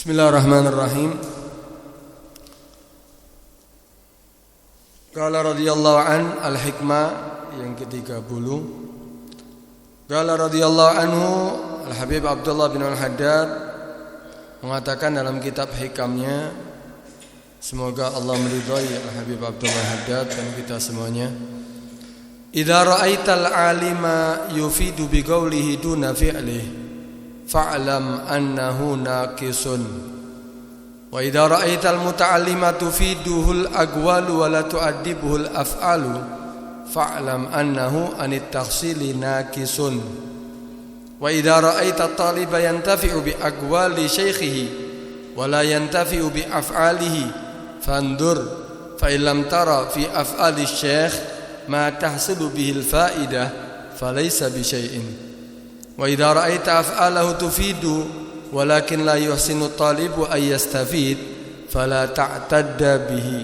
Bismillahirrahmanirrahim. Qala radhiyallahu an al-hikmah yang ke-30. Qala radhiyallahu anhu Al-Habib Abdullah bin Al-Haddad mengatakan dalam kitab hikamnya, semoga Allah meridhai Al-Habib Abdullah Al-Haddad dan kita semuanya. Idza ra'aital alima yufidu bi qawlihi duna fi'lihi fa'lam annahu naqisun wa idza ra'aital muta'allima tufiduhul aqwalu wa la tu'addibuhul af'alu fa'lam annahu anit takhsili naqisun wa idza ra'aitat taliba yantafi'u bi aqwali shaykhihi wa la yantafi'u bi af'alihi fandur fa illam tara fi af'ali syaikh ma tahsilu bihil fa'idah falaysa bi syai'in wa idza ra'aita af'alahu tufidu walakin la yuhsinu talibu ay yastafid fala ta'tadda bihi.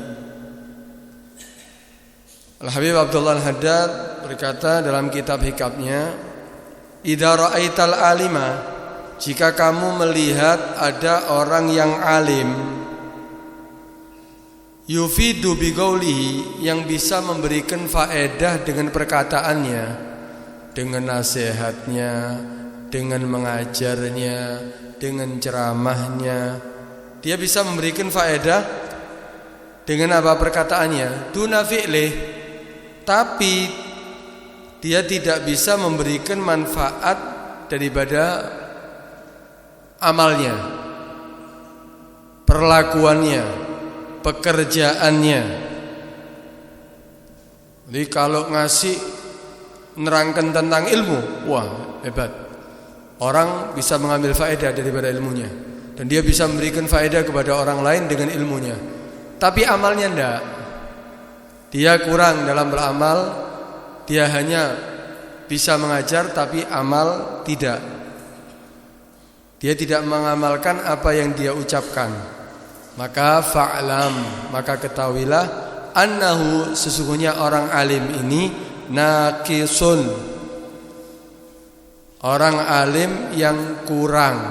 Al-Habib Abdullah Al-Haddad berkata dalam kitab hikamnya, idza ra'aital alima, jika kamu melihat ada orang yang alim, yufidu bi qaulihi, yang bisa memberikan faedah dengan perkataannya, dengan nasihatnya, dengan mengajarnya, dengan ceramahnya. Dia bisa memberikan faedah dengan apa perkataannya, duna fi'lih, tapi dia tidak bisa memberikan manfaat daripada amalnya, perlakuannya, pekerjaannya. Jadi kalau ngasih nerangkan tentang ilmu, wah hebat. Orang bisa mengambil faedah daripada ilmunya, dan dia bisa memberikan faedah kepada orang lain dengan ilmunya. Tapi amalnya enggak. Dia kurang dalam beramal. Dia hanya bisa mengajar tapi amal tidak. Dia tidak mengamalkan apa yang dia ucapkan. Maka fa'lam, maka ketahuilah annahu, sesungguhnya orang alim ini naqisun, orang alim yang kurang,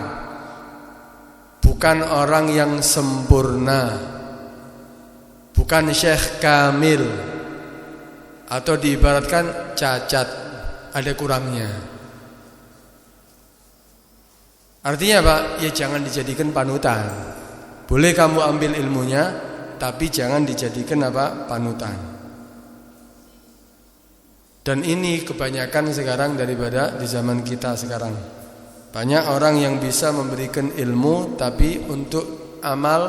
bukan orang yang sempurna, bukan syekh kamil, atau diibaratkan cacat, ada kurangnya. Artinya apa? Ya jangan dijadikan panutan. Boleh kamu ambil ilmunya, tapi jangan dijadikan apa? Panutan. Dan ini kebanyakan sekarang daripada di zaman kita sekarang. Banyak orang yang bisa memberikan ilmu, tapi untuk amal,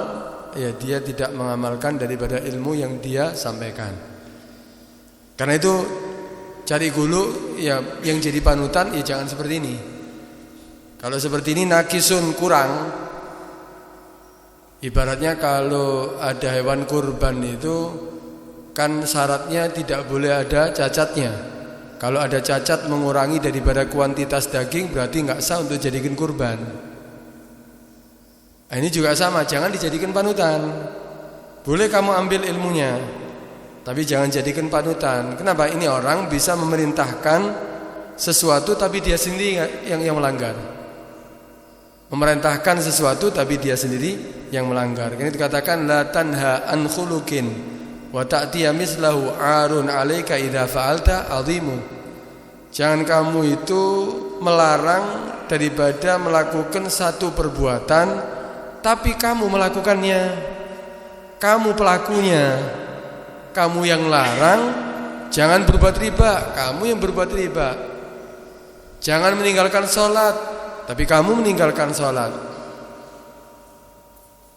ya dia tidak mengamalkan daripada ilmu yang dia sampaikan. Karena itu cari gulu, ya yang jadi panutan, ya jangan seperti ini. Kalau seperti ini naqisun, kurang. Ibaratnya kalau ada hewan kurban itu kan syaratnya tidak boleh ada cacatnya. Kalau ada cacat mengurangi daripada kuantitas daging, berarti enggak sah untuk dijadikan kurban. Nah, ini juga sama, jangan dijadikan panutan. Boleh kamu ambil ilmunya, tapi jangan jadikan panutan. Kenapa? Ini orang bisa memerintahkan sesuatu tapi dia sendiri yang melanggar. Memerintahkan sesuatu tapi dia sendiri yang melanggar. Ini dikatakan la tanha an khuluqin wa ta'tiya mislahu 'arun 'alaika idza fa'alta 'azimu. Jangan kamu itu melarang daripada melakukan satu perbuatan tapi kamu melakukannya. Kamu pelakunya. Kamu yang larang, jangan berbuat riba, kamu yang berbuat riba. Jangan meninggalkan salat, tapi kamu meninggalkan salat.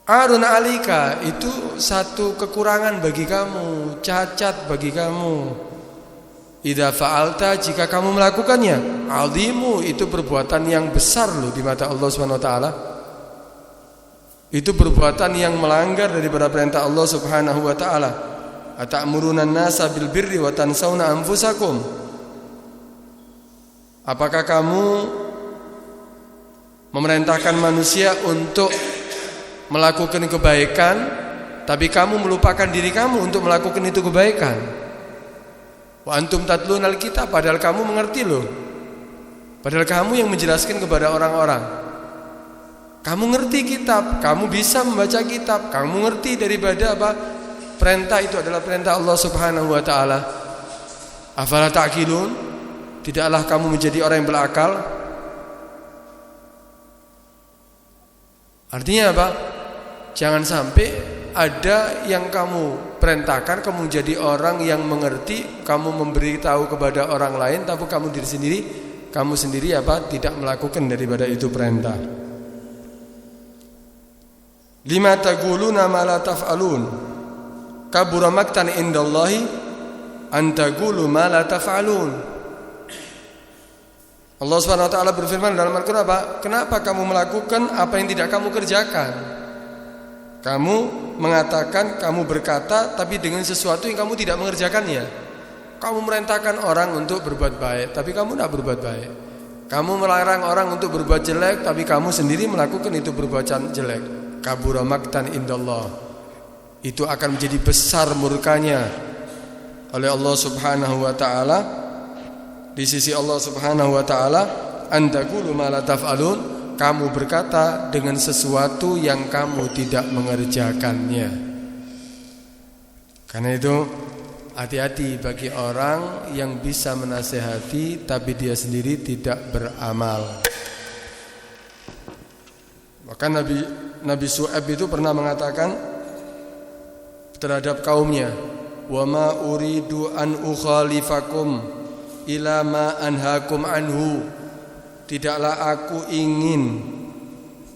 Arun alika, itu satu kekurangan bagi kamu, cacat bagi kamu. Idza fa'alta, jika kamu melakukannya, azimu, itu perbuatan yang besar loh di mata Allah Subhanahu wa taala. Itu perbuatan yang melanggar daripada perintah Allah Subhanahu wa taala. Atamuruna an-nasa bil birri wa tansawna anfusakum. Apakah kamu memerintahkan manusia untuk melakukan kebaikan, tapi kamu melupakan diri kamu untuk melakukan itu kebaikan? Wa antum tatlunal kitab, padahal kamu mengerti loh. Padahal kamu yang menjelaskan kepada orang-orang. Kamu ngerti kitab, kamu bisa membaca kitab, kamu ngerti daripada apa? Perintah itu adalah perintah Allah Subhanahu wa taala. Afala ta'qilun? Tidaklah kamu menjadi orang yang berakal? Artinya apa? Jangan sampai ada yang kamu perintahkan, kamu jadi orang yang mengerti, kamu memberitahu kepada orang lain, tapi kamu sendiri apa? Tidak melakukan daripada itu perintah. Lima taquluna ma la taf'alun. Kabura maqtan indallahi an taqulu ma la taf'alun. Allah Subhanahu wa taala berfirman dalam Al-Qur'an apa? Kenapa kamu melakukan apa yang tidak kamu kerjakan? Kamu mengatakan, kamu berkata, tapi dengan sesuatu yang kamu tidak mengerjakannya. Kamu merintahkan orang untuk berbuat baik, tapi kamu tidak berbuat baik. Kamu melarang orang untuk berbuat jelek, tapi kamu sendiri melakukan itu perbuatan jelek. Kabura maqtan indallah. Itu akan menjadi besar murkanya oleh Allah Subhanahu wa taala. Di sisi Allah Subhanahu wa taala, antaqulu ma la taf'alun. Kamu berkata dengan sesuatu yang kamu tidak mengerjakannya. Karena itu hati-hati bagi orang yang bisa menasehati tapi dia sendiri tidak beramal. Maka Nabi Syu'aib itu pernah mengatakan terhadap kaumnya, "Wa ma uridu an ukhalifakum ila ma anhaakum anhu." Tidaklah aku ingin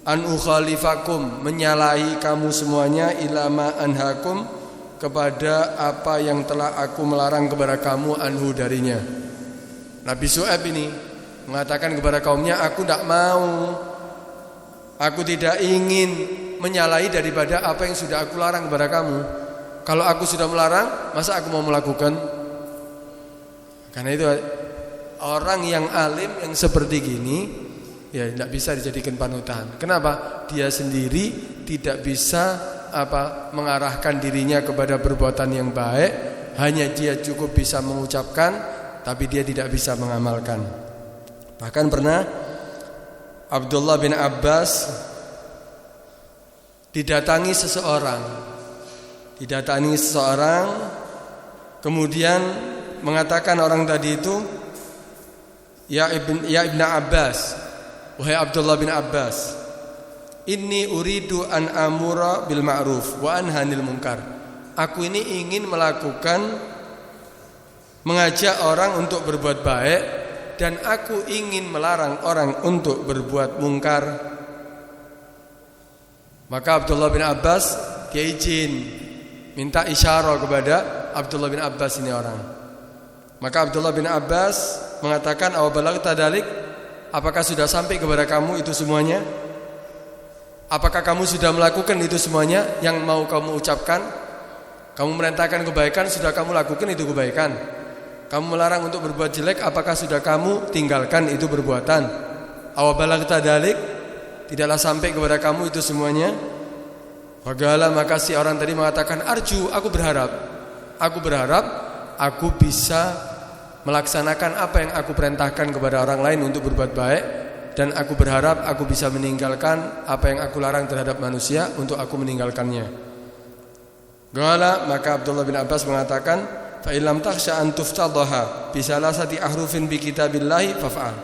an ukhalifakum, menyalahi kamu semuanya, ila ma anhaakum, kepada apa yang telah aku melarang kepada kamu anhu darinya. Nabi Syu'aib ini mengatakan kepada kaumnya, aku tidak mau, aku tidak ingin menyalahi daripada apa yang sudah aku larang kepada kamu. Kalau aku sudah melarang, masa aku mau melakukan? Karena itu orang yang alim yang seperti gini ya tidak bisa dijadikan panutan. Kenapa? Dia sendiri tidak bisa mengarahkan dirinya kepada perbuatan yang baik. Hanya dia cukup bisa mengucapkan, tapi dia tidak bisa mengamalkan. Bahkan pernah Abdullah bin Abbas didatangi seseorang, kemudian mengatakan orang tadi itu, Ya Ibn Abbas, wahai Abdullah bin Abbas, inni uridu an amura bil ma'ruf wa anha 'anil munkar. Aku ini ingin mengajak orang untuk berbuat baik, dan aku ingin melarang orang untuk berbuat mungkar. Maka Abdullah bin Abbas dia izin, minta isyarah kepada Abdullah bin Abbas ini orang. Maka Abdullah bin Abbas mengatakan, aw balagta dalik, apakah sudah sampai kepada kamu itu semuanya? Apakah kamu sudah melakukan itu semuanya yang mau kamu ucapkan? Kamu merintahkan kebaikan, sudah kamu lakukan itu kebaikan. Kamu melarang untuk berbuat jelek, apakah sudah kamu tinggalkan itu perbuatan? Aw balagta dalik, tidaklah sampai kepada kamu itu semuanya? Faqala, maka si orang tadi mengatakan, arju, aku berharap aku bisa melaksanakan apa yang aku perintahkan kepada orang lain untuk berbuat baik, dan aku berharap aku bisa meninggalkan apa yang aku larang terhadap manusia untuk aku meninggalkannya. Qala, maka Abdullah bin Abbas mengatakan, fa illam takhsha an tuftadhaha bi salasati ahrufin bi kitabillahi faf'al.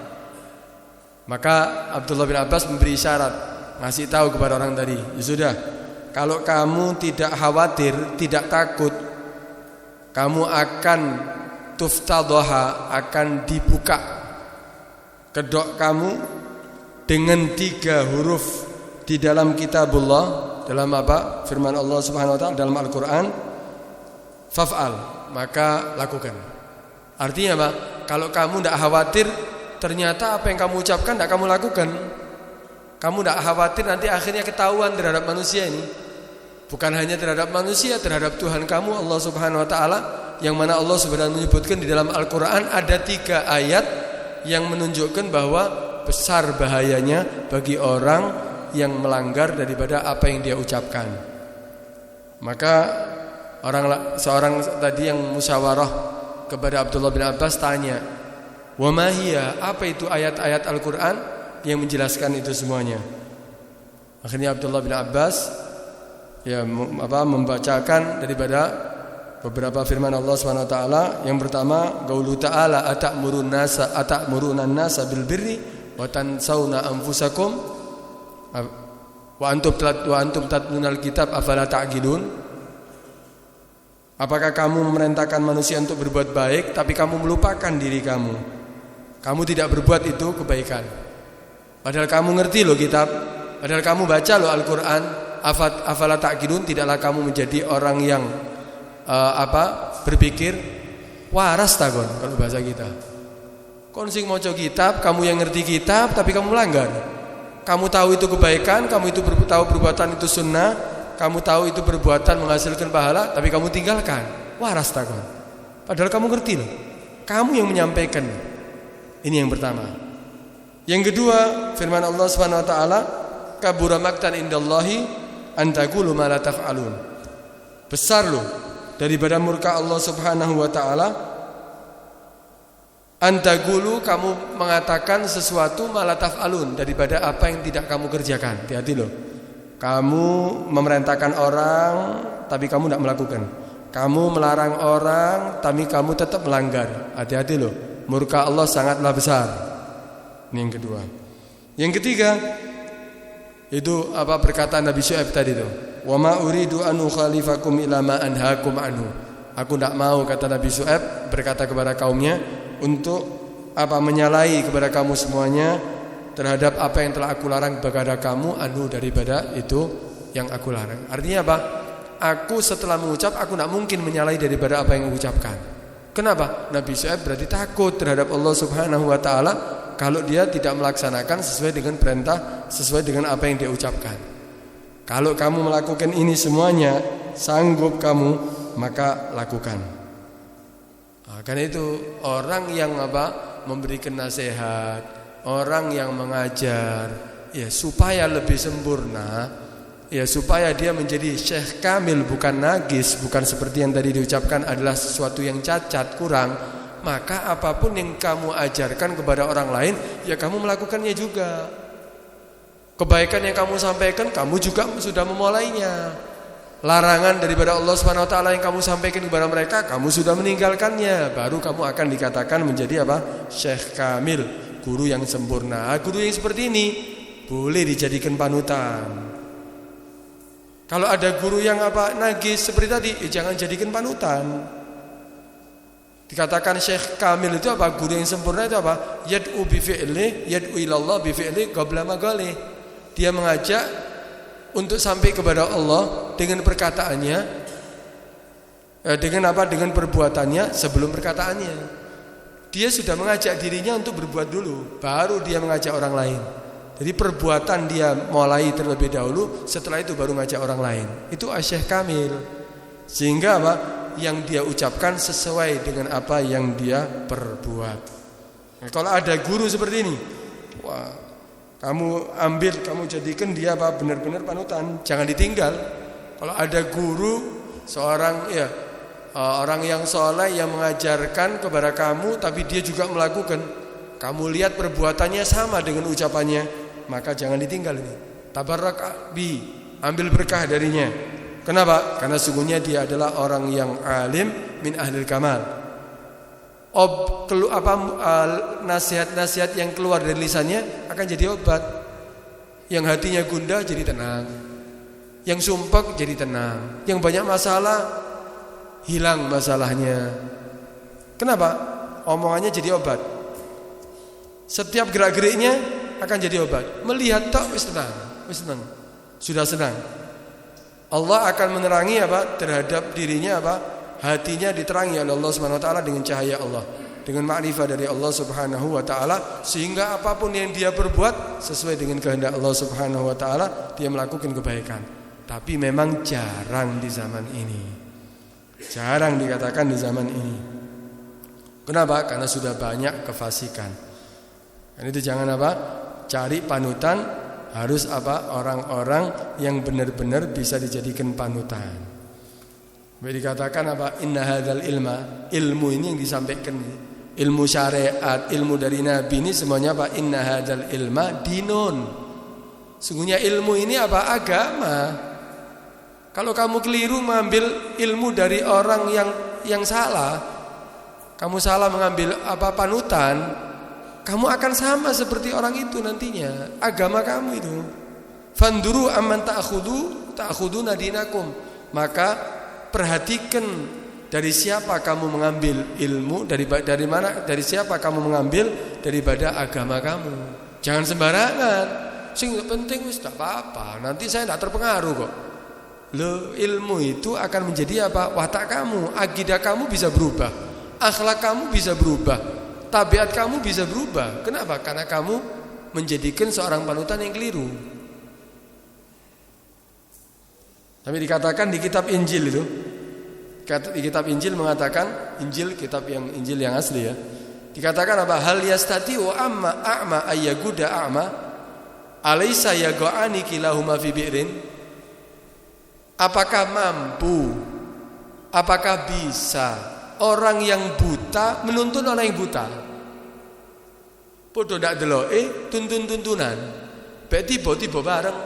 Maka Abdullah bin Abbas memberi syarat, ngasih tahu kepada orang tadi, ya sudah, kalau kamu tidak khawatir, tidak takut kamu akan tuftadhaha, akan dibuka kedok kamu dengan 3 huruf di dalam kitabullah, dalam apa? Firman Allah Subhanahu wa taala dalam Al-Qur'an, faf'al, maka lakukan. Artinya apa? Kalau kamu tidak khawatir ternyata apa yang kamu ucapkan tidak kamu lakukan, kamu tidak khawatir nanti akhirnya ketahuan terhadap manusia ini. Bukan hanya terhadap manusia, terhadap Tuhan kamu Allah Subhanahu wa taala, yang mana Allah Subhanahu menyebutkan di dalam Al-Qur'an ada 3 ayat yang menunjukkan bahwa besar bahayanya bagi orang yang melanggar daripada apa yang dia ucapkan. Maka seorang tadi yang musyawarah kepada Abdullah bin Abbas tanya, "Wa ma hiya?" Apa itu ayat-ayat Al-Qur'an yang menjelaskan itu semuanya? Akhirnya Abdullah bin Abbas membacakan daripada beberapa firman Allah Subhanahu wa taala. Yang pertama, qaulu ta'ala atamuruna nasa bil birri wa tansawna anfusakum wa antum tatlunal kitab afala ta'qilun. Apakah kamu memerintahkan manusia untuk berbuat baik tapi kamu melupakan diri kamu? Kamu tidak berbuat itu kebaikan. Padahal kamu ngerti loh kitab, padahal kamu baca loh Al-Qur'an. Afala ta'qilun, tidaklah kamu menjadi orang yang berpikir waras takon kalau bahasa kita. Kon sing maca kitab, kamu yang ngerti kitab tapi kamu melanggar. Kamu tahu itu kebaikan, kamu itu tahu perbuatan itu sunnah, kamu tahu itu perbuatan menghasilkan pahala tapi kamu tinggalkan. Waras takon. Padahal kamu ngerti loh. Kamu yang menyampaikan. Ini yang pertama. Yang kedua, firman Allah Subhanahu wa taala, kabura maqtan indallahi an taqulu ma la taf'alun. Besar loh daripada murka Allah Subhanahu wa taala antagulu, kamu mengatakan sesuatu malah taf'alun, daripada apa yang tidak kamu kerjakan. Hati-hati loh. Kamu memerintahkan orang tapi kamu tidak melakukan. Kamu melarang orang tapi kamu tetap melanggar. Hati-hati loh. Murka Allah sangatlah besar. Ini yang kedua. Yang ketiga, itu perkataan Nabi Syuaib tadi itu. Wa ma uridu an ukhalifakum ila ma anhaakum anhu. Aku tidak mau, kata Nabi Syuaib berkata kepada kaumnya, untuk menyalahi kepada kamu semuanya terhadap apa yang telah aku larang kepada kamu, anhu, daripada itu yang aku larang. Artinya apa? Aku setelah mengucap, aku tidak mungkin menyalahi daripada apa yang mengucapkan. Kenapa? Nabi Syuaib berarti takut terhadap Allah Subhanahu wa taala kalau dia tidak melaksanakan sesuai dengan perintah, sesuai dengan apa yang dia ucapkan. Kalau kamu melakukan ini semuanya, sanggup kamu, maka lakukan. Karena itu orang yang memberikan nasihat, orang yang mengajar, supaya lebih sempurna, supaya dia menjadi syekh kamil, bukan najis, bukan seperti yang tadi diucapkan adalah sesuatu yang cacat, kurang. Maka apapun yang kamu ajarkan kepada orang lain, kamu melakukannya juga. Kebaikan yang kamu sampaikan, kamu juga sudah memulainya. Larangan daripada Allah Subhanahu wa taala yang kamu sampaikan kepada mereka, kamu sudah meninggalkannya. Baru kamu akan dikatakan menjadi syekh kamil, guru yang sempurna. Guru yang seperti ini boleh dijadikan panutan. Kalau ada guru yang najis seperti tadi, jangan jadikan panutan. Dikatakan syekh kamil itu guru yang sempurna itu yad'u bi fi'li, yad'u ila Allah bi fi'li qabla maqali. Dia mengajak untuk sampai kepada Allah dengan perkataannya, dengan perbuatannya sebelum perkataannya. Dia sudah mengajak dirinya untuk berbuat dulu, baru dia mengajak orang lain. Jadi perbuatan dia mulai terlebih dahulu, setelah itu baru mengajak orang lain. Itu syekh kamil. Sehingga yang dia ucapkan sesuai dengan apa yang dia perbuat. Nah, kalau ada guru seperti ini, kamu ambil, kamu jadikan dia benar-benar panutan, jangan ditinggal. Kalau ada guru, seorang orang yang soleh yang mengajarkan kepada kamu, tapi dia juga melakukan, kamu lihat perbuatannya sama dengan ucapannya, maka jangan ditinggal ini. Tabarrak bi, ambil berkah darinya. Kenapa? Karena sungguhnya dia adalah orang yang alim min ahlil kamal. Nasihat-nasihat yang keluar dari lisannya akan jadi obat. Yang hatinya gundah jadi tenang, yang sumpek jadi tenang, yang banyak masalah hilang masalahnya. Kenapa? Omongannya jadi obat. Setiap gerak-geriknya akan jadi obat. Melihat tak wis tenang, sudah senang. Allah akan menerangi terhadap dirinya hatinya diterangi oleh Allah Subhanahu wa taala dengan cahaya Allah, dengan makrifat dari Allah Subhanahu wa taala, sehingga apapun yang dia perbuat sesuai dengan kehendak Allah Subhanahu wa taala, dia melakukan kebaikan. Tapi memang jarang di zaman ini. Jarang dikatakan di zaman ini. Kenapa? Karena sudah banyak kefasikan. Dan itu jangan cari panutan, harus orang-orang yang benar-benar bisa dijadikan panutan. Dikatakan inna hadzal ilmu ini yang disampaikan, ilmu syariat, ilmu dari Nabi ini semuanya inna hadzal ilma dinun. Sungguhnya ilmu ini apa? Agama. Kalau kamu keliru mengambil ilmu dari orang yang salah, kamu salah mengambil panutan, kamu akan sama seperti orang itu nantinya. Agama kamu itu. Fanduru amman ta'khuduna dinakum. Maka perhatikan dari siapa kamu mengambil ilmu, dari siapa kamu mengambil daripada agama kamu. Jangan sembarangan. Sing penting wis tak apa-apa, nanti saya tidak terpengaruh kok. Lo ilmu itu akan menjadi apa? Watak kamu, akidah kamu bisa berubah, akhlak kamu bisa berubah, tabiat kamu bisa berubah. Kenapa? Karena kamu menjadikan seorang panutan yang keliru. Tapi dikatakan di kitab Injil itu, di kitab Injil mengatakan, Injil yang asli ya. Dikatakan apa? Hal yastati'u a'ma ayyaguda a'ma alaysa yaga'ani kilahuma fi bi'rin. Apakah mampu, apakah bisa orang yang buta menuntun orang yang buta? Podo ndak deloke tuntun-tuntunan. Bae tiba-tiba bareng.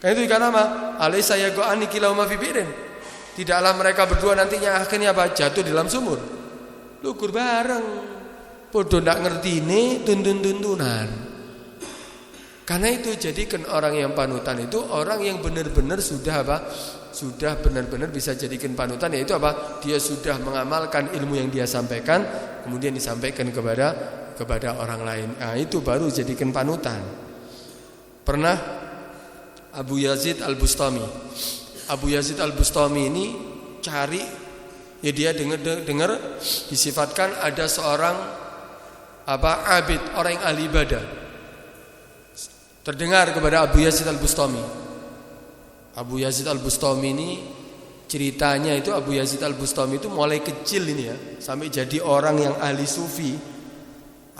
Kan itu ikan apa? Alaysa yaga'ani kilahuma fi bi'rin. Tidaklah mereka berdua nantinya akhirnya apa? Jatuh di dalam sumur. Lugur bareng. Podo ndak ngertine tuntun-tuntunan. Karena itu jadikan orang yang panutan itu orang yang benar-benar sudah apa? Sudah benar-benar bisa jadikan panutan, yaitu apa? Dia sudah mengamalkan ilmu yang dia sampaikan, kemudian disampaikan kepada orang lain. Nah, itu baru jadikan panutan. Pernah Abu Yazid Al-Bustami. Abu Yazid Al-Bustami ini cari, ya dia dengar disifatkan ada seorang abid, orang yang ahli ibadah. Terdengar kepada Abu Yazid Al-Bustami. Abu Yazid Al-Bustami ini ceritanya itu, Abu Yazid Al-Bustami itu mulai kecil ini ya, sampai jadi orang yang ahli sufi.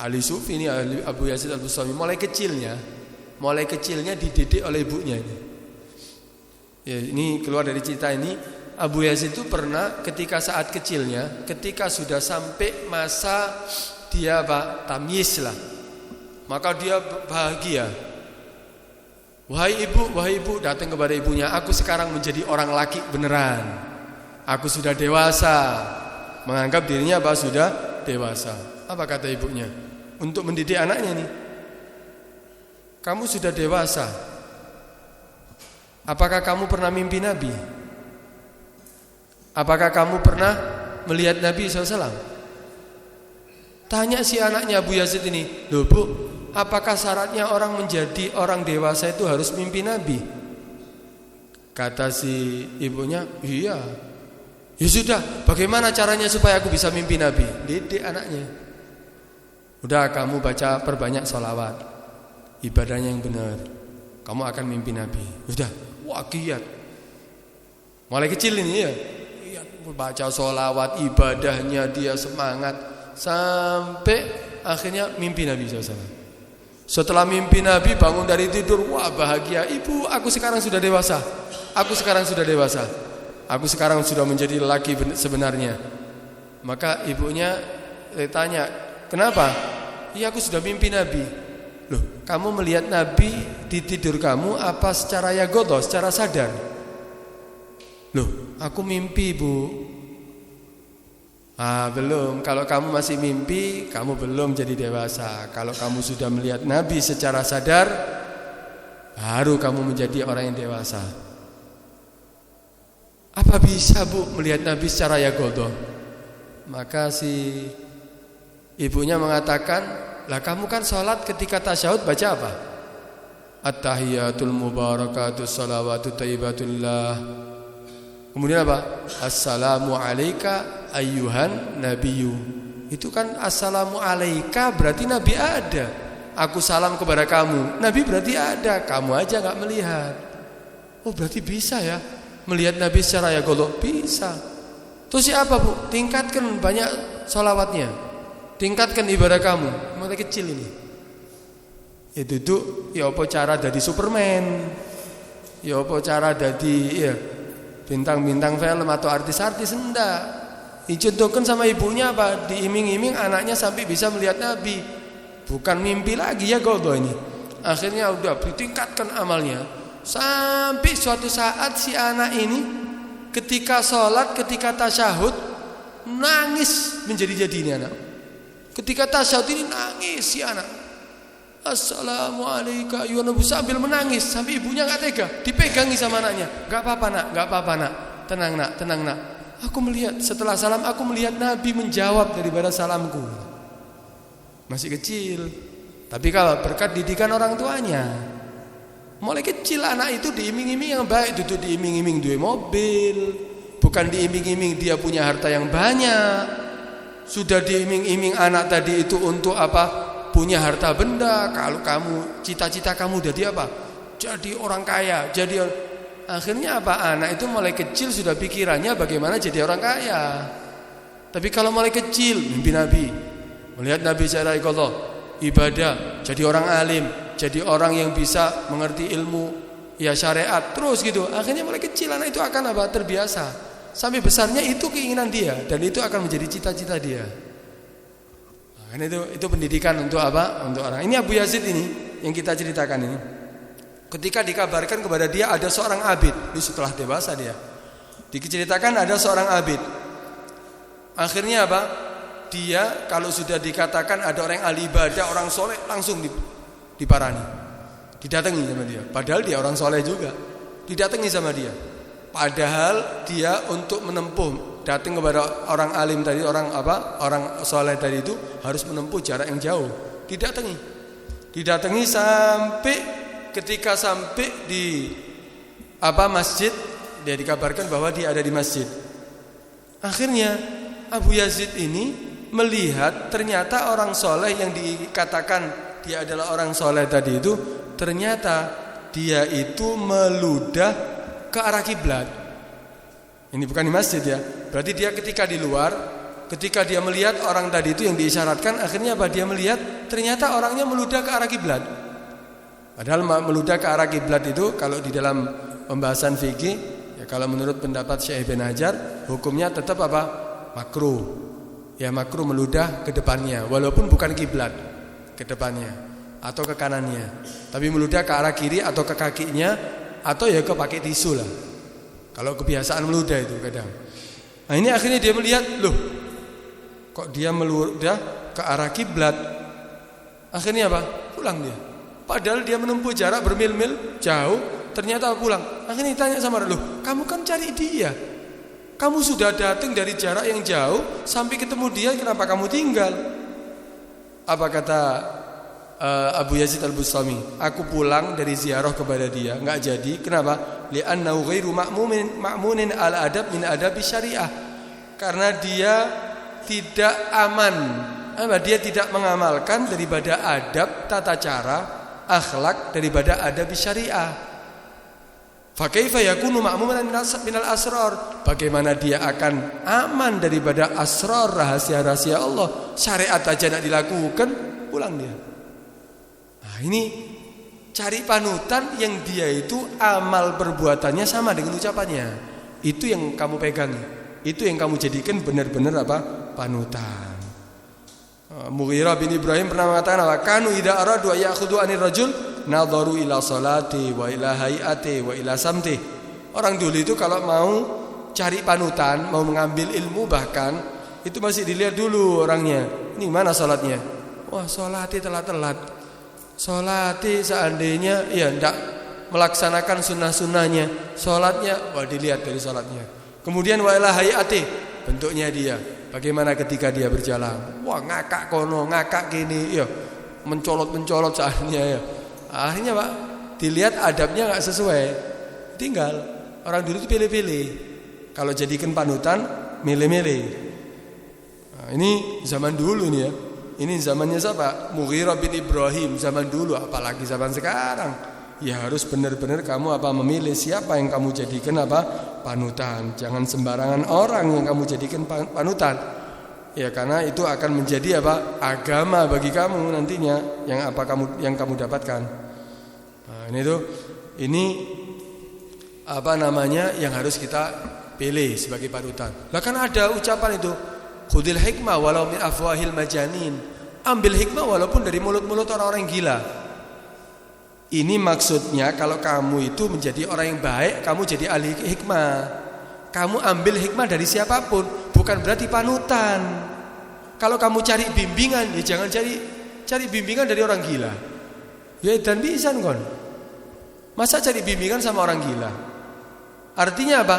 Ahli sufi ini Abu Yazid Al-Bustami mulai kecilnya dididik oleh ibunya ini. Ya, ini keluar dari cerita ini. Abu Yazid itu pernah ketika saat kecilnya, ketika sudah sampai masa dia tamyiz lah, maka dia bahagia. Wahai ibu, datang kepada ibunya, aku sekarang menjadi orang laki beneran. Aku sudah dewasa. Menganggap dirinya sudah dewasa. Apa kata ibunya? Untuk mendidik anaknya nih. Kamu sudah dewasa. Apakah kamu pernah mimpi Nabi? Apakah kamu pernah melihat Nabi SAW? Tanya si anaknya Abu Yazid ini, loh bu, apakah syaratnya orang menjadi orang dewasa itu harus mimpi Nabi? Kata si ibunya, iya. Ya sudah, bagaimana caranya supaya aku bisa mimpi Nabi? Didik anaknya. Udah, kamu baca perbanyak sholawat, ibadahnya yang benar, kamu akan mimpi Nabi. Udah, wah giat. Mulai kecil ini ya, baca sholawat, ibadahnya dia semangat, sampai akhirnya mimpi Nabi SAW. Setelah mimpi Nabi, bangun dari tidur, wah bahagia. Ibu, aku sekarang sudah dewasa. Aku sekarang sudah menjadi lelaki sebenarnya. Maka ibunya tanya, kenapa? Iya, aku sudah mimpi Nabi. Loh, kamu melihat Nabi di tidur kamu apa secara yagodo, secara sadar? Loh, aku mimpi bu. Belum. Kalau kamu masih mimpi, kamu belum jadi dewasa. Kalau kamu sudah melihat Nabi secara sadar, baru kamu menjadi orang yang dewasa. Apa bisa bu melihat Nabi secara yagodo? Maka si ibunya mengatakan, lah kamu kan sholat ketika tasyahud baca apa? At-tahiyatul mubarakatus salawatu thayyibatullah. Kemudian apa? Assalamu alayka ayyuhan nabiyyu. Itu kan assalamu alayka berarti Nabi ada. Aku salam kepada kamu, Nabi berarti ada. Kamu aja gak melihat. Oh berarti bisa ya melihat Nabi secara yagodo? Bisa. Terus siapa bu? Tingkatkan banyak sholawatnya, tingkatkan ibadah kamu. Mulai kecil ini. Itu tuh ya apa cara jadi Superman, ya apa cara jadi ya bintang-bintang film atau artis-artis. Enggak. Dicontohkan sama ibunya apa? Diiming-iming anaknya sampai bisa melihat Nabi. Bukan mimpi lagi ya godo ini. akhirnya udah ditingkatkan amalnya. Sampai suatu saat si anak ini ketika sholat, ketika tasyahud nangis menjadi-jadi ini anak. Ketika tasyahud ini nangis si anak. Assalamualaikum ya Nabi, sambil menangis, sampai ibunya nggak tega, dipegangi sama anaknya. Nggak apa-apa nak, nggak apa-apa nak, tenang nak, tenang nak. Aku melihat setelah salam, aku melihat Nabi menjawab daripada salamku. Masih kecil, tapi kalau berkat didikan orang tuanya, mulai kecil anak itu diiming-iming yang baik, duduk diiming-iming duwe mobil, bukan diiming-iming dia punya harta yang banyak. Sudah diiming-iming anak tadi itu untuk apa? Punya harta benda. Kalau kamu cita-cita kamu jadi apa? Jadi orang kaya. Jadi akhirnya apa? Anak itu mulai kecil sudah pikirannya bagaimana jadi orang kaya. Tapi kalau mulai kecil mimpi Nabi, melihat Nabi secara iqadah, ibadah, jadi orang alim, jadi orang yang bisa mengerti ilmu ya syariat, terus gitu. Akhirnya mulai kecil anak itu akan apa? Terbiasa. Sampai besarnya itu keinginan dia dan itu akan menjadi cita-cita dia. Kan itu pendidikan untuk apa? Untuk orang. Ini Abu Yazid ini yang kita ceritakan ini. Ketika dikabarkan kepada dia ada seorang abid, ini setelah dewasa dia. Diceritakan ada seorang abid. Akhirnya apa? Dia kalau sudah dikatakan ada orang yang ahli ibadah, orang soleh, langsung diparani. Didatangi sama dia. Padahal dia orang soleh juga. Didatangi sama dia. Padahal dia untuk menempuh datang kepada orang alim tadi, orang soleh tadi itu harus menempuh jarak yang jauh. Didatangi sampai ketika sampai di masjid, dia dikabarkan bahwa dia ada di masjid. Akhirnya Abu Yazid ini melihat ternyata orang soleh yang dikatakan dia adalah orang soleh tadi itu, ternyata dia itu meludah ke arah kiblat. Ini bukan di masjid ya. Berarti dia ketika di luar, ketika dia melihat orang tadi itu yang diisyaratkan, akhirnya apa? Dia melihat ternyata orangnya meludah ke arah kiblat. Padahal meludah ke arah kiblat itu kalau di dalam pembahasan fikih, ya kalau menurut pendapat Syekh Ibn Hajar, hukumnya tetap apa? Makruh. Ya makruh meludah ke depannya, walaupun bukan kiblat, ke depannya atau ke kanannya. Tapi meludah ke arah kiri atau ke kakinya atau ya ke pakai tisu lah. Kalau kebiasaan meludah itu kadang. Nah ini akhirnya dia melihat, loh kok dia meludah ke arah kiblat. Akhirnya apa? Pulang dia. Padahal dia menempuh jarak bermil-mil jauh, ternyata pulang. Akhirnya ditanya sama dia, loh kamu kan cari dia, kamu sudah datang dari jarak yang jauh sampai ketemu dia, kenapa kamu tinggal? Apa kata Abu Yazid Al-Bustami? Aku pulang dari ziarah kepada dia, enggak jadi. Kenapa? Li'annahu ghairu ma'munin al-adab min adabi syariah. Karena dia tidak aman, dia tidak mengamalkan daripada adab, tata cara, akhlak daripada adab syariah. Fa kaifa yakunu ma'munan minal asrar? Bagaimana dia akan aman daripada asrar, rahasia-rahasia Allah? Syariat aja enggak dilakukan, pulang dia. Nah, ini cari panutan yang dia itu amal perbuatannya sama dengan ucapannya. Itu yang kamu pegangi. Itu yang kamu jadikan benar-benar apa? Panutan. Mughirah bin Ibrahim pernah mengatakan, "Kanu idza aradu ya'khudhu 'anil rajul nadharu ila salati wa ila hayati wa ila samti." Orang dulu itu kalau mau cari panutan, mau mengambil ilmu bahkan itu masih dilihat dulu orangnya. Ini mana salatnya? Wah, salati telat-telat. Salati seandainya ya tidak melaksanakan sunnah-sunnahnya, salatnya wah dilihat dari salatnya. Kemudian wa ila hayati, bentuknya dia. Bagaimana ketika dia berjalan? Wah, ngakak kono, ngakak gini, ya mencolot-mencolot seandainya ya. Akhirnya Pak, dilihat adabnya enggak sesuai. Tinggal orang dulu itu pilih-pilih. Kalau jadikan panutan, milih-milih. Nah, ini zaman dulu nih ya. Ini zamannya siapa? Mughirah bin Ibrahim zaman dulu, apalagi zaman sekarang. Ya harus benar-benar kamu memilih siapa yang kamu jadikan panutan. Jangan sembarangan orang yang kamu jadikan panutan. Ya karena itu akan menjadi agama bagi kamu nantinya yang kamu dapatkan. Nah, ini yang harus kita pilih sebagai panutan. Lah kan ada ucapan itu, khudil hikmah walau min afwahil majanin. Ambil hikmah walaupun dari mulut-mulut orang-orang gila. Ini maksudnya kalau kamu itu menjadi orang yang baik, kamu jadi ahli hikmah. Kamu ambil hikmah dari siapapun, bukan berarti panutan. Kalau kamu cari bimbingan, ya jangan cari bimbingan dari orang gila. Ya dan bisa kon. Masa cari bimbingan sama orang gila? Artinya apa?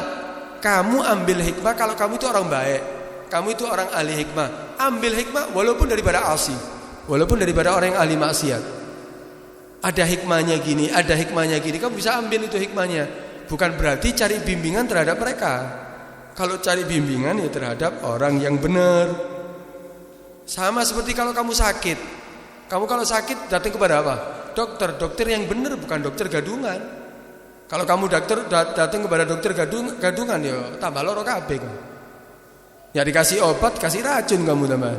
Kamu ambil hikmah kalau kamu itu orang baik, kamu itu orang ahli hikmah. Ambil hikmah walaupun daripada asi, walaupun daripada orang yang ahli maksiat. Ada hikmahnya gini, ada hikmahnya gini, kamu bisa ambil itu hikmahnya. Bukan berarti cari bimbingan terhadap mereka. Kalau cari bimbingan ya terhadap orang yang benar. Sama seperti kalau kamu sakit. Kamu kalau sakit datang kepada apa? Dokter yang benar, bukan dokter gadungan. Kalau kamu datang kepada dokter gadungan ya tambah loro kabeh. Ya dikasih obat, kasih racun kamu tambah.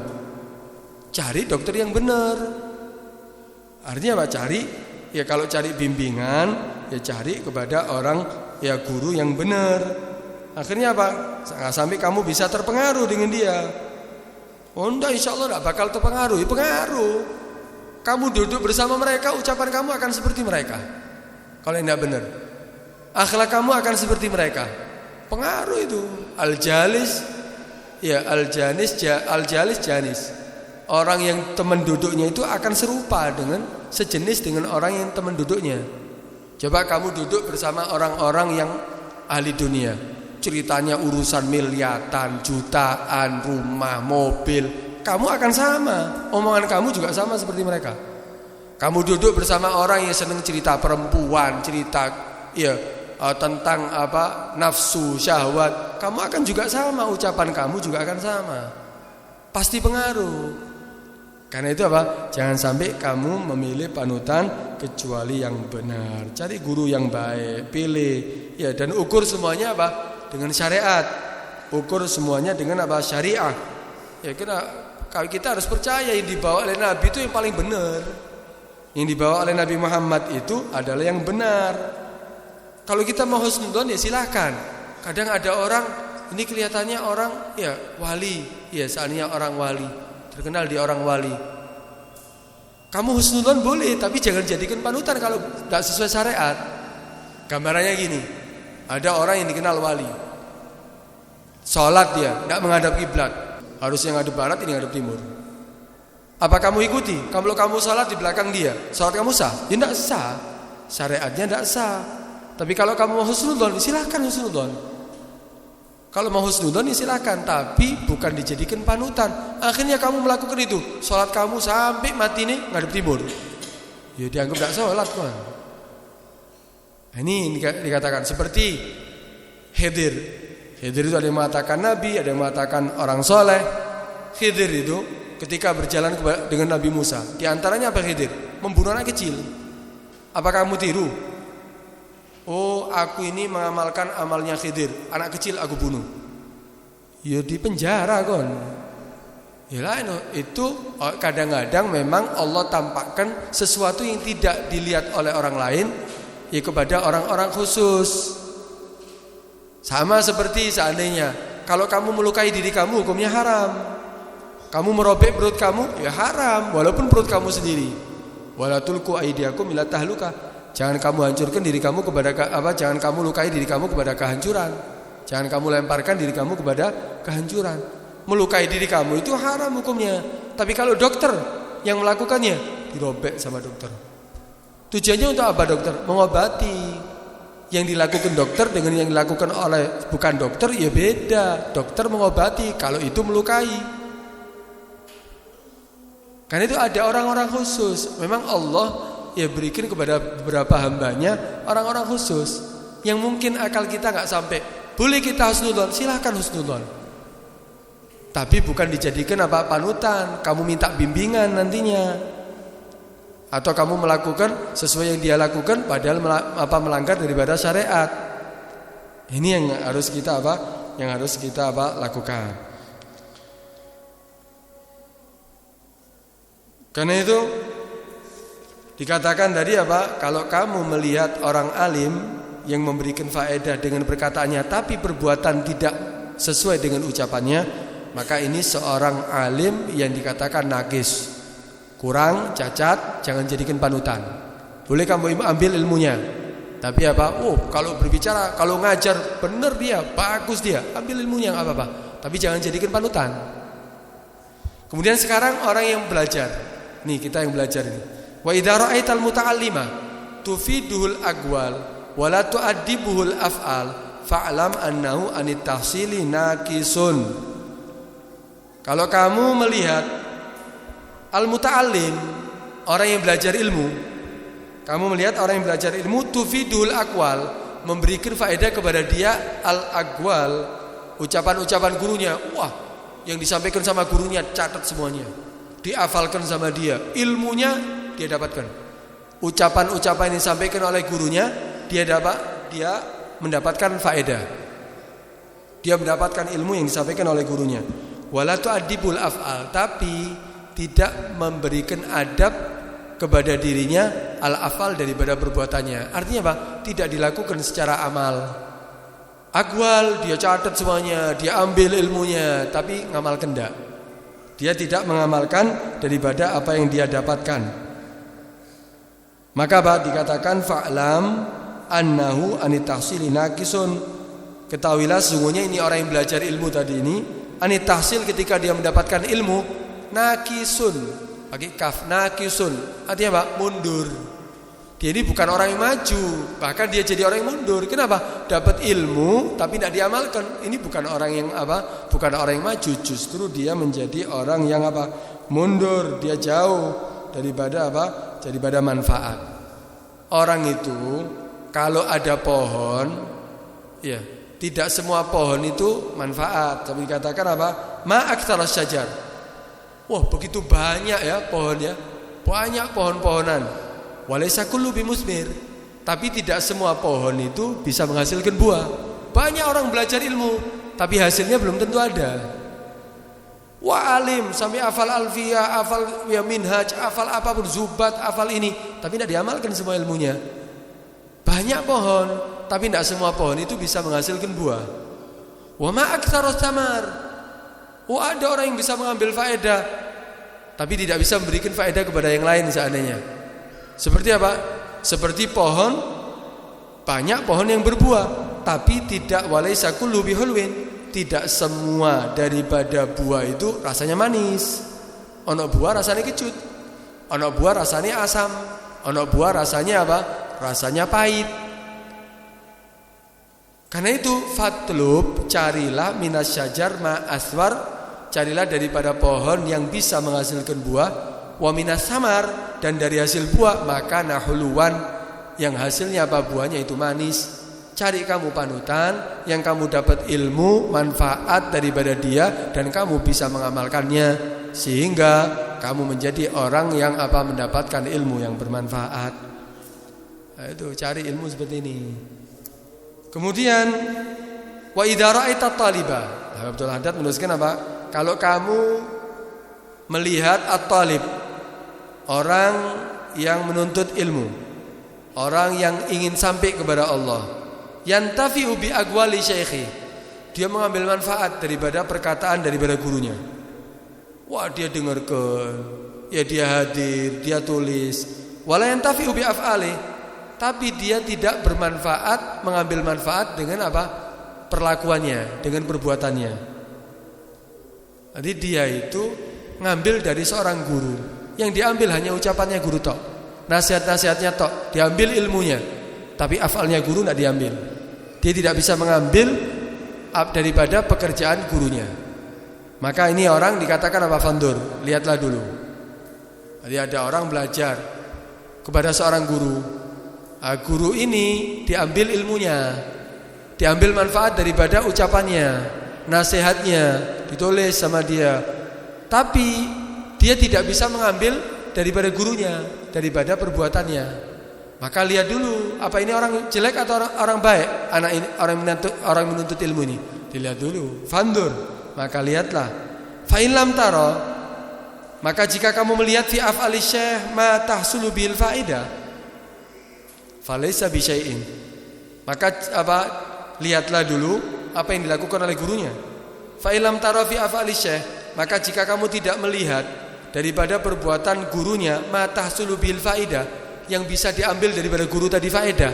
Cari dokter yang benar. Artinya apa? Ya kalau cari bimbingan ya cari kepada orang ya guru yang benar. Akhirnya apa? Sampai kamu bisa terpengaruh dengan dia. Oh enggak, insya Allah enggak bakal terpengaruh. Ya pengaruh. Kamu duduk bersama mereka, ucapan kamu akan seperti mereka. Kalau enggak benar, akhlak kamu akan seperti mereka. Pengaruh itu. Al-jalis janis. Orang yang teman duduknya itu akan serupa dengan sejenis dengan orang yang teman duduknya. Coba kamu duduk bersama orang-orang yang ahli dunia. Ceritanya urusan miliaran, jutaan, rumah, mobil. Kamu akan sama. Omongan kamu juga sama seperti mereka. Kamu duduk bersama orang yang senang cerita perempuan, cerita tentang nafsu, syahwat, kamu akan juga sama, ucapan kamu juga akan sama. Pasti pengaruh. Karena itu apa? Jangan sampai kamu memilih panutan kecuali yang benar. Cari guru yang baik, pilih. Ya, dan ukur semuanya apa? Dengan syariat. Ukur semuanya dengan apa? Syariah. Ya, kalau kita harus percaya yang dibawa oleh Nabi itu yang paling benar. Yang dibawa oleh Nabi Muhammad itu adalah yang benar. Kalau kita mau husnudzon ya silakan. Kadang ada orang ini kelihatannya orang ya wali, ya seandainya orang wali, terkenal dia orang wali. Kamu husnudzon boleh, tapi jangan jadikan panutan kalau tidak sesuai syariat. Gambarannya gini, ada orang yang dikenal wali, sholat dia tidak menghadap kiblat, harusnya ngadep barat, ini ngadep timur. Apa kamu ikuti? Kalau kamu sholat di belakang dia, sholat kamu sah? Ya tidak sah, syariatnya tidak sah. Tapi kalau kamu mau husnudzon, silakan husnudzon. Kalau mau husnudzon, silakan, tapi bukan dijadikan panutan. Akhirnya kamu melakukan itu, sholat kamu sampai mati nih ngadep timur. Ya dianggap tidak sholat kan. Ini dikatakan seperti Khidir. Khidir itu ada yang mengatakan Nabi, ada yang mengatakan orang soleh. Khidir itu ketika berjalan dengan Nabi Musa, di antaranya apa Khidir? Membunuh anak kecil. Apa kamu tiru? Oh, aku ini mengamalkan amalnya Khidir, anak kecil aku bunuh. Ya di penjara kon. Yalah itu kadang-kadang memang Allah tampakkan sesuatu yang tidak dilihat oleh orang lain ya kepada orang-orang khusus. Sama seperti seandainya kalau kamu melukai diri kamu hukumnya haram. Kamu merobek perut kamu ya haram walaupun perut kamu sendiri. Wala tulqu aydiyakum ila tahluka. Jangan kamu hancurkan diri kamu kepada jangan kamu lukai diri kamu kepada kehancuran. Jangan kamu lemparkan diri kamu kepada kehancuran. Melukai diri kamu itu haram hukumnya. Tapi kalau dokter yang melakukannya dirobek sama dokter. Tujuannya untuk apa dokter? Mengobati. Yang dilakukan dokter dengan yang dilakukan oleh bukan dokter ya beda. Dokter mengobati, kalau itu melukai. Karena itu ada orang-orang khusus. Memang Allah ya berikan kepada beberapa hambanya orang-orang khusus yang mungkin akal kita nggak sampai. Boleh kita husnudzon, silahkan husnudzon, tapi bukan dijadikan apa panutan. Kamu minta bimbingan nantinya, atau kamu melakukan sesuai yang dia lakukan padahal melanggar daripada syariat. Ini yang harus kita lakukan. Karena itu dikatakan tadi kalau kamu melihat orang alim yang memberikan faedah dengan perkataannya tapi perbuatan tidak sesuai dengan ucapannya, maka ini seorang alim yang dikatakan najis, kurang, cacat, jangan jadikan panutan. boleh kamu ambil ilmunya. Tapi apa? Kalau berbicara, kalau ngajar benar dia, bagus dia, ambil ilmunya nggak apa-apa. Tapi jangan jadikan panutan. Kemudian sekarang orang yang belajar. Nih kita yang belajar ini. Wa idza ra'aital muta'allima tufiduhul aqwal wa la tu'addibuhul af'al fa'lam annahu anit tahsili naqisun. Kalau kamu melihat al-muta'allim, orang yang belajar ilmu, kamu melihat orang yang belajar ilmu tufidul aqwal, memberikan faedah kepada dia al-aqwal, ucapan-ucapan gurunya. Wah, yang disampaikan sama gurunya catat semuanya, dihafalkan sama dia, ilmunya dia dapatkan. Ucapan-ucapan yang disampaikan oleh gurunya dia mendapatkan faedah. Dia mendapatkan ilmu yang disampaikan oleh gurunya. Wala tu'addibul af'al, tapi tidak memberikan adab kepada dirinya al-afal daripada perbuatannya. Artinya apa? Tidak dilakukan secara amal. Aqwal dia catat semuanya, dia ambil ilmunya, tapi ngamalkan enggak. Dia tidak mengamalkan daripada apa yang dia dapatkan. Maka apa? Dikatakan fa'lam annahu anit tahsili naqisun. Ketahuilah sesungguhnya ini orang yang belajar ilmu tadi ini, anit tahsil ketika dia mendapatkan ilmu, naqisun, pakai kaf, naqisun. Artinya apa? Mundur. Dia ini bukan orang yang maju, bahkan dia jadi orang yang mundur. Kenapa? Dapat ilmu tapi tidak diamalkan. Ini bukan orang yang apa? Bukan orang yang maju, justru dia menjadi orang yang apa? Mundur. Dia jauh daripada apa? Daripada manfaat. Orang itu kalau ada pohon, ya, tidak semua pohon itu manfaat. Tapi dikatakan apa? Ma aktsarus syajar. Wah, begitu banyak ya pohonnya. Banyak pohon-pohonan. Walaysa kullu bimusmir, tapi tidak semua pohon itu bisa menghasilkan buah. Banyak orang belajar ilmu, tapi hasilnya belum tentu ada. Wah, alim sampai hafal alfiyah, hafal ya minhaj, hafal apapun, zubat, hafal ini, tapi tidak diamalkan semua ilmunya. Banyak pohon, tapi tidak semua pohon itu bisa menghasilkan buah. Wa ma aktsarus samar. Wah, ada orang yang bisa mengambil faedah, tapi tidak bisa memberikan faedah kepada yang lain seandainya. Seperti apa? Seperti pohon, banyak pohon yang berbuah, tapi tidak walaysa kullu bihulwin, tidak semua daripada buah itu rasanya manis. Ono buah rasanya kecut, ono buah rasanya asam, ono buah rasanya apa? Rasanya pahit. Karena itu fatlub, carilah minas syajar ma aswar, carilah daripada pohon yang bisa menghasilkan buah, wa minas samar, dan dari hasil buah maka nahuluwan, yang hasilnya apa? Buahnya itu manis. Cari kamu panutan yang kamu dapat ilmu manfaat daripada dia dan kamu bisa mengamalkannya sehingga kamu menjadi orang yang apa? Mendapatkan ilmu yang bermanfaat. Nah, itu cari ilmu seperti ini. Kemudian wa idza ra'aita taliba, Abdul Haddad menuliskan apa? Kalau kamu melihat at-talib, orang yang menuntut ilmu, orang yang ingin sampai kepada Allah, yantafi'u bi aqwali syaikhi, dia mengambil manfaat daripada perkataan daripada gurunya. Wah, dia dengarkan, ya dia hadir, dia tulis. Wala yantafi'u bi af'ali, tapi dia tidak bermanfaat, mengambil manfaat dengan apa? Perlakuannya, dengan perbuatannya. Jadi dia itu ngambil dari seorang guru, yang diambil hanya ucapannya guru tok, nasihat-nasihatnya tok, diambil ilmunya, tapi afalnya guru tidak diambil. Dia tidak bisa mengambil daripada pekerjaan gurunya. Maka ini orang dikatakan apa? Fandur. Lihatlah dulu. Jadi ada orang belajar kepada seorang guru. Guru ini diambil ilmunya, diambil manfaat daripada ucapannya, nasihatnya, ditulis sama dia. Tapi dia tidak bisa mengambil daripada gurunya, daripada perbuatannya. Maka lihat dulu, apa ini orang jelek atau orang baik? Anak ini orang menuntut ilmu ini. Dilihat dulu. Fandur. Maka lihatlah. Fa in lam tara, maka jika kamu melihat fi af'ali syekh ma tahsulu bil faidah, falaysa bi syai'in. Maka apa? Lihatlah dulu apa yang dilakukan oleh gurunya. Fa in lam tara fi af'ali syekh, maka jika kamu tidak melihat daripada perbuatan gurunya ma tahsulu bil faidah, yang bisa diambil daripada guru tadi faedah?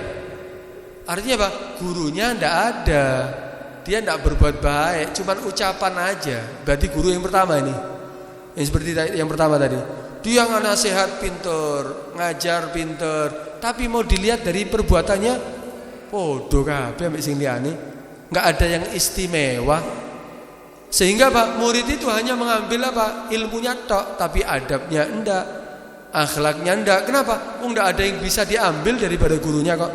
Artinya apa? Gurunya ndak ada. Dia ndak berbuat baik, cuman ucapan aja. Berarti guru yang pertama ini. Yang seperti yang pertama tadi. Dia nasihat pinter, ngajar pinter, tapi mau dilihat dari perbuatannya podo kabeh mek sing liyane. Enggak ada yang istimewa. Sehingga Pak, murid itu hanya mengambil apa? Ilmunya tok, tapi adabnya enggak, akhlaknya enggak. Kenapa? Enggak ada yang bisa diambil daripada gurunya kok.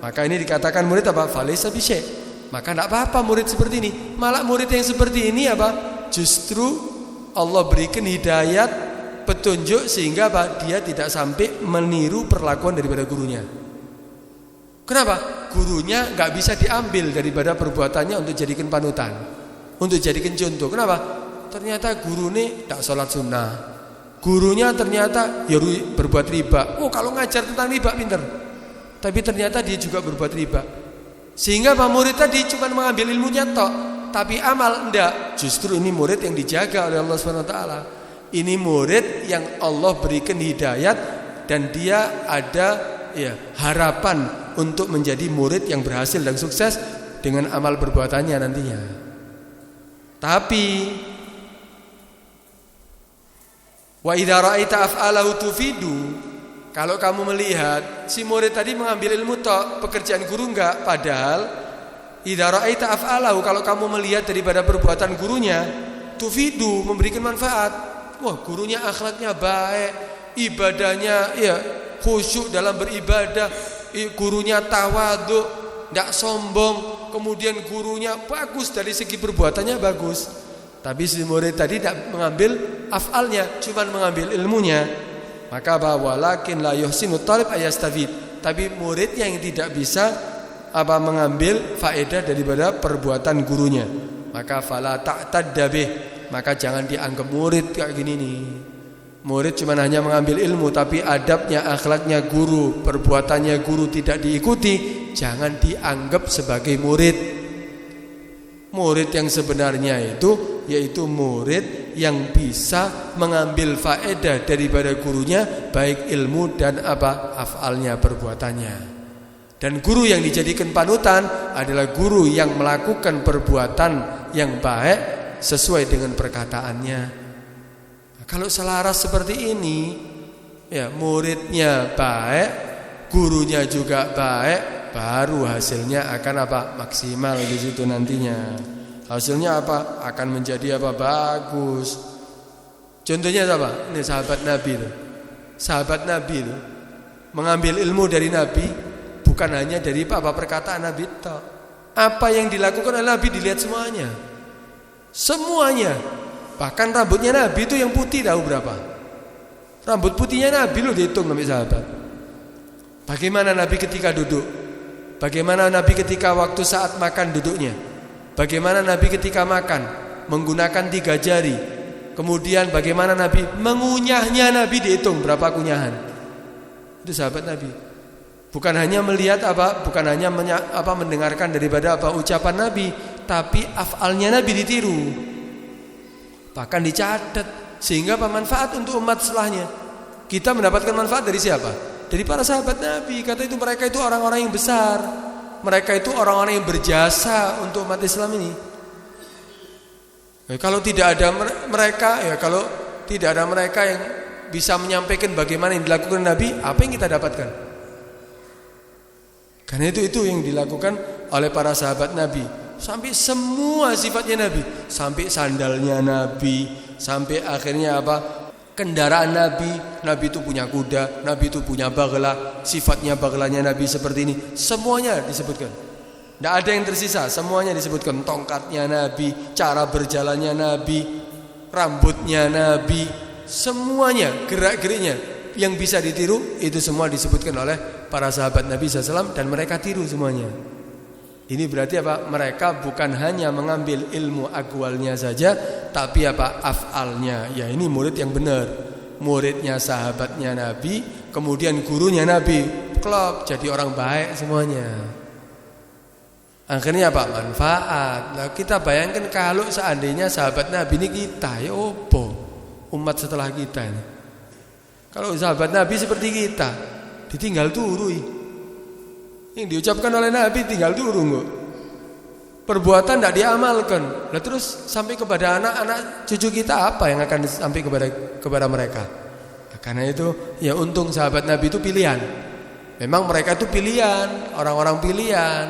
Maka ini dikatakan murid apa? Falaysa bisyai'. Maka enggak apa-apa murid seperti ini. Malah murid yang seperti ini apa? Justru Allah berikan hidayat, petunjuk sehingga apa? Dia tidak sampai meniru perlakuan daripada gurunya. Kenapa? Gurunya enggak bisa diambil daripada perbuatannya untuk jadikan panutan, untuk jadikan contoh. Kenapa? Ternyata guru ini tak sholat sunnah. Gurunya ternyata ya berbuat riba. Oh, kalau ngajar tentang riba pinter, tapi ternyata dia juga berbuat riba. Sehingga Pak murid tadi cuma mengambil ilmunya tok, tapi amal enggak. Justru ini murid yang dijaga oleh Allah SWT. Ini murid yang Allah berikan hidayat dan dia ada harapan untuk menjadi murid yang berhasil dan sukses dengan amal perbuatannya nantinya. Tapi wa idza ra'aita af'alahu tufidu, kalau kamu melihat si murid tadi mengambil ilmu tok, pekerjaan guru enggak, padahal idza ra'aita af'alahu, kalau kamu melihat daripada perbuatan gurunya tufidu, memberikan manfaat. Wah, gurunya akhlaknya baik, ibadahnya khusyuk dalam beribadah, gurunya tawadhu, tidak sombong, kemudian gurunya bagus dari segi perbuatannya bagus. Tapi si murid tadi tidak mengambil af'alnya, cuma mengambil ilmunya. Maka walakin la yuhsinu talib ayastafid. Tapi murid yang tidak bisa mengambil faedah daripada perbuatan gurunya, maka fala ta'tadda bih, maka jangan dianggap murid kayak gini nih. Murid cuma hanya mengambil ilmu, tapi adabnya, akhlaknya guru, perbuatannya guru tidak diikuti, jangan dianggap sebagai murid. Murid yang sebenarnya itu yaitu murid yang bisa mengambil faedah daripada gurunya, baik ilmu dan af'alnya, perbuatannya. Dan guru yang dijadikan panutan adalah guru yang melakukan perbuatan yang baik sesuai dengan perkataannya. Kalau selaras seperti ini, muridnya baik, gurunya juga baik, baru hasilnya akan maksimal di situ nantinya. Hasilnya akan menjadi bagus. Contohnya apa? Ini sahabat Nabi itu. Sahabat Nabi itu mengambil ilmu dari Nabi bukan hanya dari perkataan Nabi toh. Apa yang dilakukan oleh Nabi dilihat semuanya. Semuanya. Bahkan rambutnya Nabi itu yang putih tahu berapa? Rambut putihnya Nabi loh dihitung sampai sahabat. Bagaimana Nabi ketika duduk? Bagaimana Nabi ketika waktu saat makan duduknya? Bagaimana Nabi ketika makan menggunakan 3 jari? Kemudian bagaimana Nabi mengunyahnya, Nabi dihitung berapa kunyahan? Itu sahabat Nabi. Bukan hanya melihat bukan hanya mendengarkan daripada ucapan Nabi, tapi af'alnya Nabi ditiru. Bahkan dicatat sehingga manfaat untuk umat setelahnya. Kita mendapatkan manfaat dari siapa? Dari para sahabat Nabi. Kata itu mereka itu orang-orang yang besar. Mereka itu orang-orang yang berjasa untuk umat Islam ini. Kalau tidak ada mereka, kalau tidak ada mereka yang bisa menyampaikan bagaimana yang dilakukan Nabi, apa yang kita dapatkan? Karena itu yang dilakukan oleh para sahabat Nabi. Sampai semua sifatnya Nabi, sampai sandalnya Nabi, sampai akhirnya kendaraan Nabi. Nabi itu punya kuda, Nabi itu punya bagla, sifatnya baglanya Nabi seperti ini. Semuanya disebutkan. Tidak ada yang tersisa, semuanya disebutkan. Tongkatnya Nabi, cara berjalannya Nabi, rambutnya Nabi, semuanya, gerak-geriknya yang bisa ditiru, itu semua disebutkan oleh para sahabat Nabi SAW dan mereka tiru semuanya. Ini berarti mereka bukan hanya mengambil ilmu akwalnya saja, tapi af'alnya. Ya, ini murid yang benar. Muridnya sahabatnya Nabi, kemudian gurunya Nabi, klop jadi orang baik semuanya. Akhirnya manfaat. Nah, kita bayangkan kalau seandainya sahabat Nabi ini kita, ya opo umat setelah kita ini. Kalau sahabat Nabi seperti kita, ditinggal turu. Yang diucapkan oleh Nabi tinggal turu kok. Perbuatan tidak diamalkan. Nah, terus sampai kepada anak-anak cucu kita apa yang akan sampai kepada mereka? Nah, karena itu ya untung sahabat Nabi itu pilihan. Memang mereka itu pilihan, orang-orang pilihan.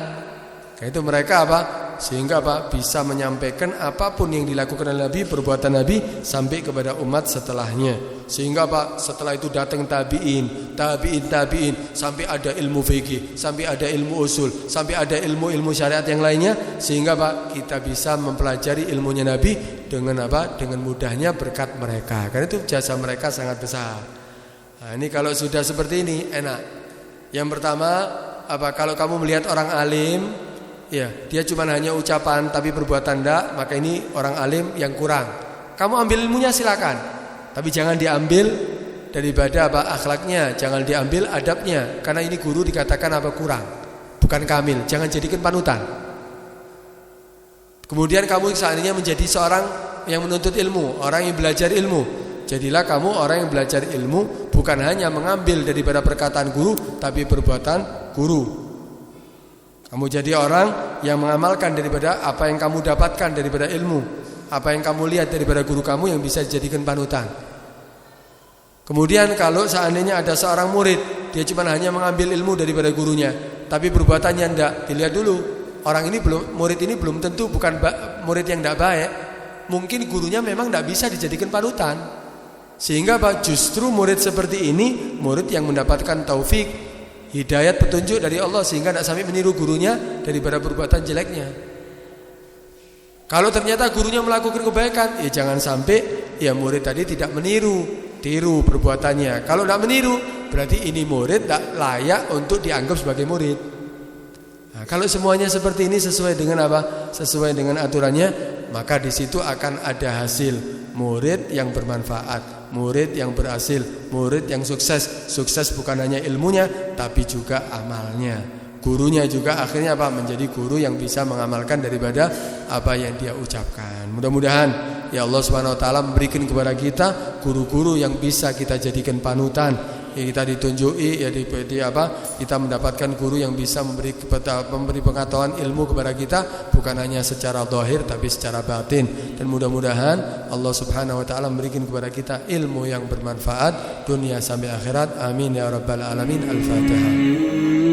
Karena itu mereka apa? Sehingga apa? Bisa menyampaikan apapun yang dilakukan oleh Nabi, perbuatan Nabi sampai kepada umat setelahnya. Sehingga apa? Setelah itu datang tabi'in, sampai ada ilmu fikih, sampai ada ilmu usul, sampai ada ilmu-ilmu syariat yang lainnya. Sehingga apa? Kita bisa mempelajari ilmunya Nabi dengan apa? Dengan mudahnya berkat mereka. Karena itu jasa mereka sangat besar. Nah, ini kalau sudah seperti ini enak. Yang pertama apa? Kalau kamu melihat orang alim, ya, dia cuma hanya ucapan tapi perbuatan tidak, maka ini orang alim yang kurang. Kamu ambil ilmunya silakan, tapi jangan diambil daripada apa akhlaknya, jangan diambil adabnya, karena ini guru dikatakan apa kurang, bukan kamil. Jangan jadikan panutan. Kemudian kamu seandainya menjadi seorang yang menuntut ilmu, orang yang belajar ilmu, jadilah kamu orang yang belajar ilmu, bukan hanya mengambil daripada perkataan guru, tapi perbuatan guru. Kamu jadi orang yang mengamalkan daripada apa yang kamu dapatkan daripada ilmu, apa yang kamu lihat daripada guru kamu yang bisa dijadikan panutan. Kemudian kalau seandainya ada seorang murid, dia cuma hanya mengambil ilmu daripada gurunya, tapi perbuatannya tidak, dilihat dulu. Orang ini murid ini belum tentu bukan murid yang tidak baik. Mungkin gurunya memang tidak bisa dijadikan panutan. Sehingga justru murid seperti ini murid yang mendapatkan taufik, hidayat, petunjuk dari Allah, sehingga tidak sampai meniru gurunya daripada perbuatan jeleknya. Kalau ternyata gurunya melakukan kebaikan, ya jangan sampai ya murid tadi tidak tiru perbuatannya. Kalau tidak meniru, berarti ini murid tidak layak untuk dianggap sebagai murid. Nah, kalau semuanya seperti ini sesuai dengan apa? Sesuai dengan aturannya, maka di situ akan ada hasil murid yang bermanfaat, murid yang berhasil, murid yang sukses. Sukses bukan hanya ilmunya, tapi juga amalnya. Gurunya juga akhirnya apa? Menjadi guru yang bisa mengamalkan daripada apa yang dia ucapkan. Mudah-mudahan ya Allah Subhanahu wa taala memberikan kepada kita guru-guru yang bisa kita jadikan panutan. Ya, kita ditunjuki ya kita mendapatkan guru yang bisa memberi pengetahuan ilmu kepada kita, bukan hanya secara zahir tapi secara batin. Dan mudah-mudahan Allah Subhanahu wa taala memberikan kepada kita ilmu yang bermanfaat dunia sampai akhirat. Amin ya rabbal alamin. Al-Fatihah.